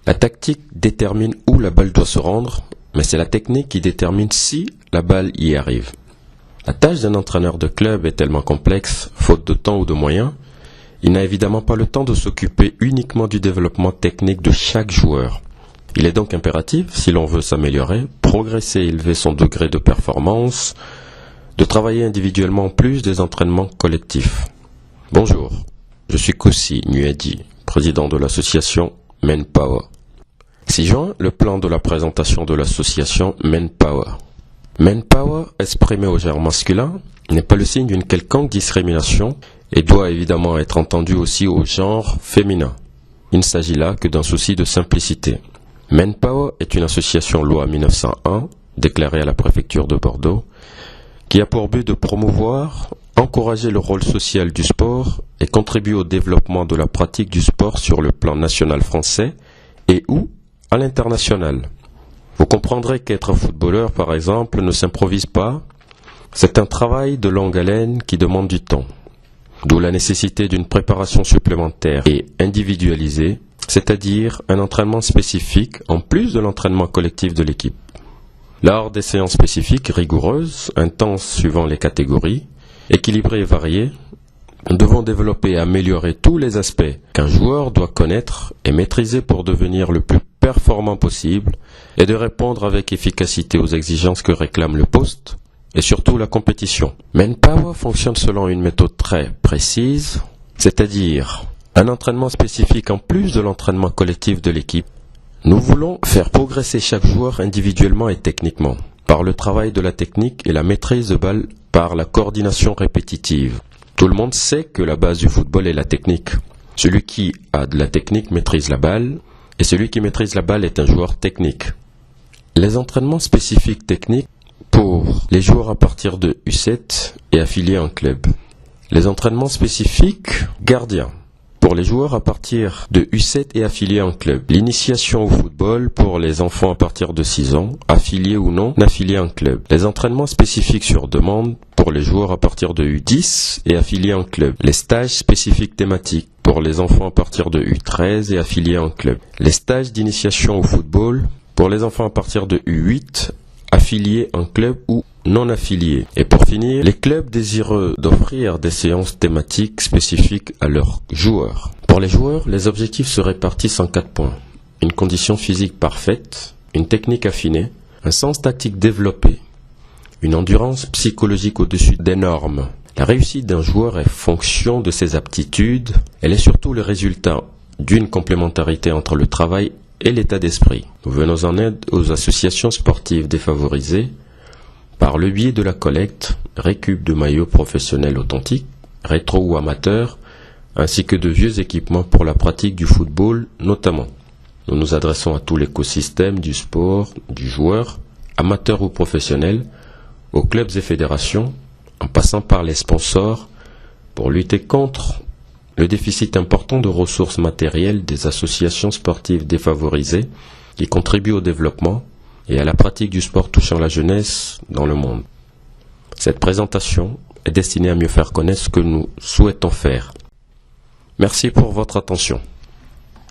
La tactique détermine où la balle doit se rendre, mais c'est la technique qui détermine si la balle y arrive. La tâche d'un entraîneur de club est tellement complexe, faute de temps ou de moyens, il n'a évidemment pas le temps de s'occuper uniquement du développement technique de chaque joueur. Il est donc impératif, si l'on veut s'améliorer, progresser et élever son degré de performance, de travailler individuellement en plus des entraînements collectifs. Bonjour, je suis Koussi Nuedi, président de l'association Manpower. 6 juin, le plan de la présentation de l'association Manpower. Manpower, exprimé au genre masculin, n'est pas le signe d'une quelconque discrimination et doit évidemment être entendu aussi au genre féminin. Il ne s'agit là que d'un souci de simplicité. Manpower est une association loi 1901, déclarée à la préfecture de Bordeaux, qui a pour but de promouvoir, encourager le rôle social du sport et contribuer au développement de la pratique du sport sur le plan national français et ou à l'international. Vous comprendrez qu'être footballeur, par exemple, ne s'improvise pas. C'est un travail de longue haleine qui demande du temps. D'où la nécessité d'une préparation supplémentaire et individualisée, c'est-à-dire un entraînement spécifique en plus de l'entraînement collectif de l'équipe. Lors des séances spécifiques rigoureuses, intenses suivant les catégories, équilibrées et variées, nous devons développer et améliorer tous les aspects qu'un joueur doit connaître et maîtriser pour devenir le plus performant possible et de répondre avec efficacité aux exigences que réclame le poste et surtout la compétition. Manpower fonctionne selon une méthode très précise, c'est-à-dire un entraînement spécifique en plus de l'entraînement collectif de l'équipe. Nous voulons faire progresser chaque joueur individuellement et techniquement, par le travail de la technique et la maîtrise de balle par la coordination répétitive. Tout le monde sait que la base du football est la technique. Celui qui a de la technique maîtrise la balle, et celui qui maîtrise la balle est un joueur technique. Les entraînements spécifiques techniques pour les joueurs à partir de U7 et affiliés en club. Les entraînements spécifiques gardiens pour les joueurs à partir de U7 et affiliés en club. L'initiation au football pour les enfants à partir de 6 ans, affiliés ou non, affiliés en club. Les entraînements spécifiques sur demande pour les joueurs à partir de U10 et affiliés en club. Les stages spécifiques thématiques pour les enfants à partir de U13 et affiliés en club. Les stages d'initiation au football pour les enfants à partir de U8, affiliés en club ou non affiliés. Et pour finir, les clubs désireux d'offrir des séances thématiques spécifiques à leurs joueurs. Pour les joueurs, les objectifs se répartissent en 4 points. Une condition physique parfaite, une technique affinée, un sens tactique développé, une endurance psychologique au-dessus des normes. La réussite d'un joueur est fonction de ses aptitudes, elle est surtout le résultat d'une complémentarité entre le travail et l'état d'esprit. Nous venons en aide aux associations sportives défavorisées par le biais de la collecte, récup de maillots professionnels authentiques, rétro ou amateurs, ainsi que de vieux équipements pour la pratique du football notamment. Nous nous adressons à tout l'écosystème du sport, du joueur, amateur ou professionnel, aux clubs et fédérations, en passant par les sponsors, pour lutter contre le déficit important de ressources matérielles des associations sportives défavorisées qui contribuent au développement et à la pratique du sport touchant la jeunesse dans le monde. Cette présentation est destinée à mieux faire connaître ce que nous souhaitons faire. Merci pour votre attention.